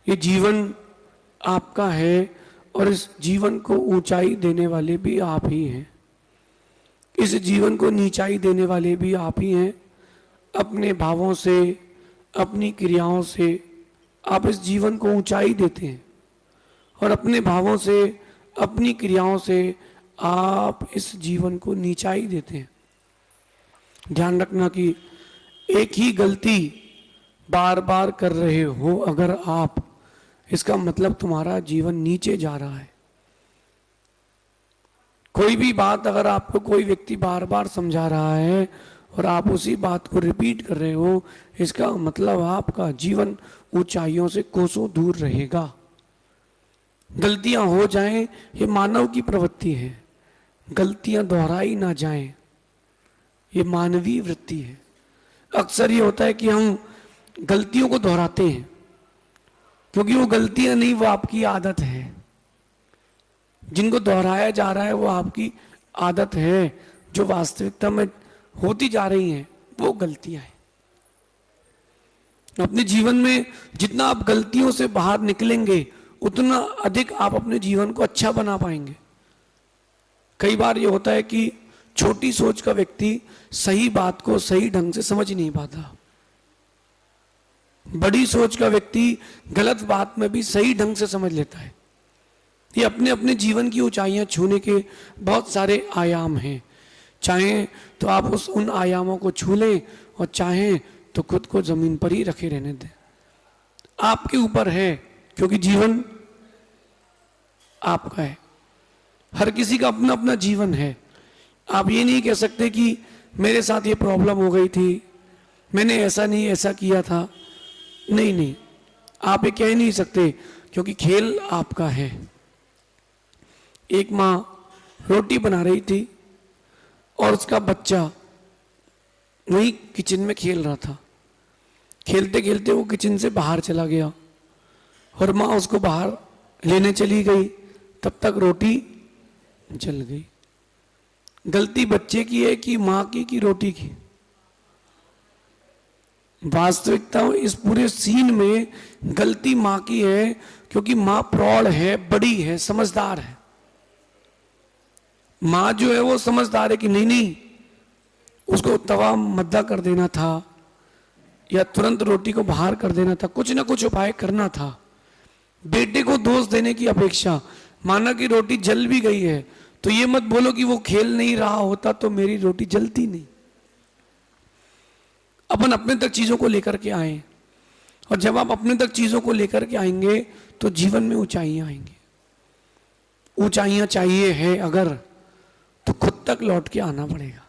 ये जीवन आपका है और इस जीवन को ऊंचाई देने वाले भी आप ही हैं। इस जीवन को नीचाई देने वाले भी आप ही हैं। अपने भावों से, अपनी क्रियाओं से आप इस जीवन को ऊंचाई देते हैं और अपने भावों से, अपनी क्रियाओं से आप इस जीवन को नीचाई देते हैं। ध्यान रखना कि एक ही गलती बार बार कर रहे हो अगर आप, इसका मतलब तुम्हारा जीवन नीचे जा रहा है। कोई भी बात अगर आपको कोई व्यक्ति बार बार समझा रहा है और आप उसी बात को रिपीट कर रहे हो, इसका मतलब आपका जीवन ऊंचाइयों से कोसों दूर रहेगा। गलतियां हो जाएं, ये मानव की प्रवृत्ति है। गलतियां दोहराई ना जाएं, ये मानवीय वृत्ति है। अक्सर ये होता है कि हम गलतियों को दोहराते हैं, क्योंकि वो गलतियां नहीं, वो आपकी आदत है। जिनको दोहराया जा रहा है वो आपकी आदत है। जो वास्तविकता में होती जा रही हैं वो गलतियां हैं। अपने जीवन में जितना आप गलतियों से बाहर निकलेंगे उतना अधिक आप अपने जीवन को अच्छा बना पाएंगे। कई बार ये होता है कि छोटी सोच का व्यक्ति सही बात को सही ढंग से समझ नहीं पाता। बड़ी सोच का व्यक्ति गलत बात में भी सही ढंग से समझ लेता है। ये अपने अपने जीवन की ऊंचाइयां छूने के बहुत सारे आयाम हैं। चाहें तो आप उन आयामों को छू लें और चाहें तो खुद को जमीन पर ही रखे रहने दें। आपके ऊपर है, क्योंकि जीवन आपका है। हर किसी का अपना अपना जीवन है। आप ये नहीं कह सकते कि मेरे साथ ये प्रॉब्लम हो गई थी, मैंने ऐसा नहीं ऐसा किया था। नहीं, आप ये कह नहीं सकते, क्योंकि खेल आपका है। एक माँ रोटी बना रही थी और उसका बच्चा वही किचन में खेल रहा था। खेलते खेलते वो किचन से बाहर चला गया और माँ उसको बाहर लेने चली गई। तब तक रोटी जल गई। गलती बच्चे की है कि माँ की कि रोटी की? वास्तविकता इस पूरे सीन में गलती माँ की है, क्योंकि माँ प्रौढ़ है, बड़ी है, समझदार है। माँ जो है वो समझदार है कि नहीं, उसको तवा मद्दा कर देना था या तुरंत रोटी को बाहर कर देना था, कुछ ना कुछ उपाय करना था। बेटे को दोष देने की अपेक्षा, माना कि रोटी जल भी गई है तो ये मत बोलो कि वो खेल नहीं रहा होता तो मेरी रोटी जलती नहीं। अपन अपने तक चीजों को लेकर के आए, और जब आप अपने तक चीजों को लेकर के आएंगे तो जीवन में ऊंचाइयां आएंगी। ऊंचाइयां चाहिए है अगर, तो खुद तक लौट के आना पड़ेगा।